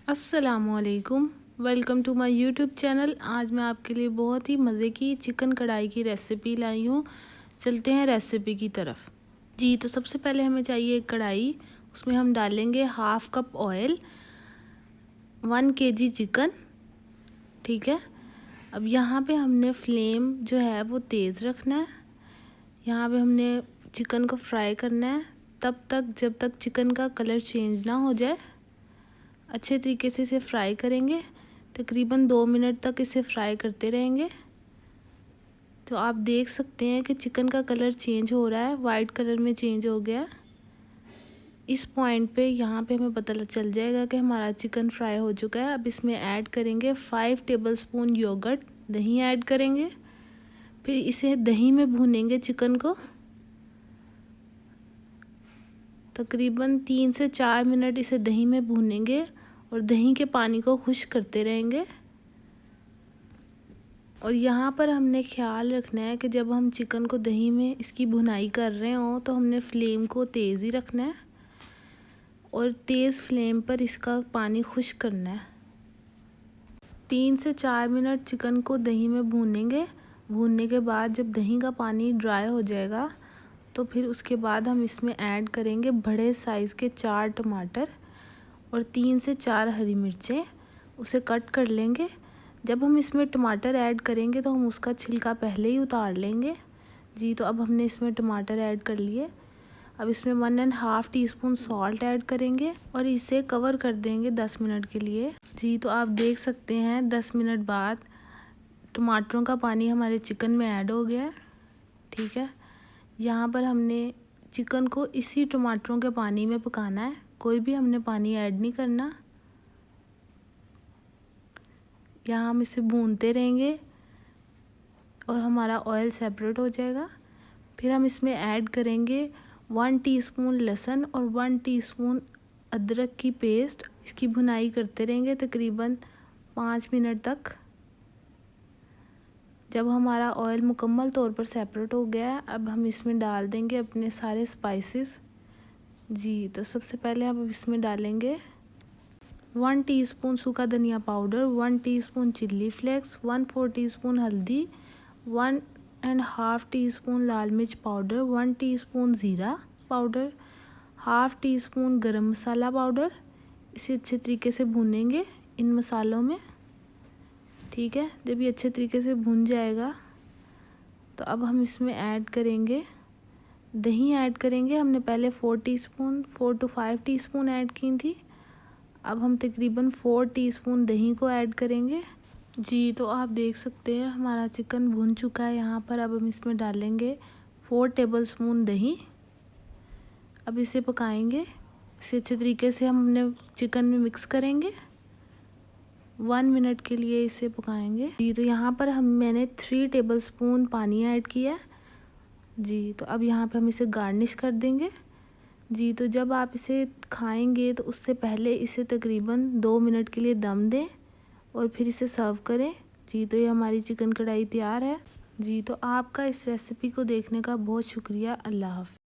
अस्सलामुअलैकुम, welcome to my YouTube channel. आज मैं आपके लिए बहुत ही मज़े की चिकन कढ़ाई की रेसिपी लाई हूँ। चलते हैं रेसिपी की तरफ। जी, तो सबसे पहले हमें चाहिए एक कढ़ाई। उसमें हम डालेंगे half cup oil, 1 kg chicken. ठीक है। अब यहाँ पे हमने फ्लेम जो है वो तेज़ रखना है। यहाँ पे हमने चिकन को फ्राई करना है तब तक जब तक चिकन का कलर चेंज ना हो जाए। अच्छे तरीके से इसे फ्राई करेंगे। तकरीबन 2 मिनट तक इसे फ्राई करते रहेंगे। तो आप देख सकते हैं कि चिकन का कलर चेंज हो रहा है, वाइट कलर में चेंज हो गया। इस पॉइंट पे यहाँ पे हमें पता चल जाएगा कि हमारा चिकन फ्राई हो चुका है। अब इसमें ऐड करेंगे 5 टेबलस्पून योगर्ट, दही ऐड करेंगे। फिर इसे दही में भूनेंगे चिकन को। तकरीबन 3 से 4 मिनट इसे दही में भूनेंगे और दही के पानी को खुश्क करते रहेंगे। और यहाँ पर हमने ख्याल रखना है कि जब हम चिकन को दही में इसकी भुनाई कर रहे हों तो हमने फ्लेम को तेज़ ही रखना है और तेज़ फ्लेम पर इसका पानी खुश्क करना है। 3 से 4 मिनट चिकन को दही में भूनेंगे। भूनने के बाद जब दही का पानी ड्राई हो जाएगा तो फिर उसके बाद हम इसमें ऐड करेंगे बड़े साइज़ के 4 टमाटर और 3 से 4 हरी मिर्चें। उसे कट कर लेंगे। जब हम इसमें टमाटर ऐड करेंगे तो हम उसका छिलका पहले ही उतार लेंगे। जी, तो अब हमने इसमें टमाटर ऐड कर लिए। अब इसमें 1.5 टीस्पून सॉल्ट ऐड करेंगे और इसे कवर कर देंगे 10 मिनट के लिए। जी, तो आप देख सकते हैं 10 मिनट बाद टमाटरों का पानी हमारे चिकन में ऐड हो गया है। ठीक है। यहाँ पर हमने चिकन को इसी टमाटरों के पानी में पकाना है, कोई भी हमने पानी ऐड नहीं करना। यहाँ हम इसे भूनते रहेंगे और हमारा ऑयल सेपरेट हो जाएगा। फिर हम इसमें ऐड करेंगे 1 टीस्पून लहसुन और 1 टीस्पून अदरक की पेस्ट। इसकी भुनाई करते रहेंगे तकरीबन 5 मिनट तक। जब हमारा ऑयल मुकम्मल तौर पर सेपरेट हो गया है, अब हम इसमें डाल देंगे अपने सारे स्पाइसेस। जी, तो सबसे पहले हम इसमें डालेंगे 1 टीस्पून सूखा धनिया powder, 1 teaspoon chilli flakes, 1/4 teaspoon हल्दी, 1.5 टीस्पून लाल मिर्च पाउडर, 1 टीस्पून ज़ीरा पाउडर, हाफ़ टीस्पून गरम मसाला पाउडर। इसे अच्छे तरीके से भूनेंगे इन मसालों में। ठीक है। जब ये अच्छे तरीके से भुन जाएगा तो अब हम इसमें ऐड करेंगे दही ऐड करेंगे। हमने पहले 4 to 5 टीस्पून ऐड की थी। अब हम तकरीबन 4 टीस्पून दही को ऐड करेंगे। जी, तो आप देख सकते हैं हमारा चिकन भुन चुका है यहाँ पर। अब हम इसमें डालेंगे 4 टेबलस्पून दही। अब इसे पकाएंगे। इसे अच्छे तरीके से हमने चिकन में मिक्स करेंगे। 1 मिनट के लिए इसे पकाएंगे। जी, तो यहाँ पर मैंने 3 टेबलस्पून पानी ऐड किया है। जी, तो अब यहाँ पे हम इसे गार्निश कर देंगे। जी, तो जब आप इसे खाएंगे तो उससे पहले इसे तकरीबन 2 मिनट के लिए दम दें और फिर इसे सर्व करें। जी, तो ये हमारी चिकन कढ़ाई तैयार है। जी, तो आपका इस रेसिपी को देखने का बहुत शुक्रिया। अल्लाह हाफ़िज़।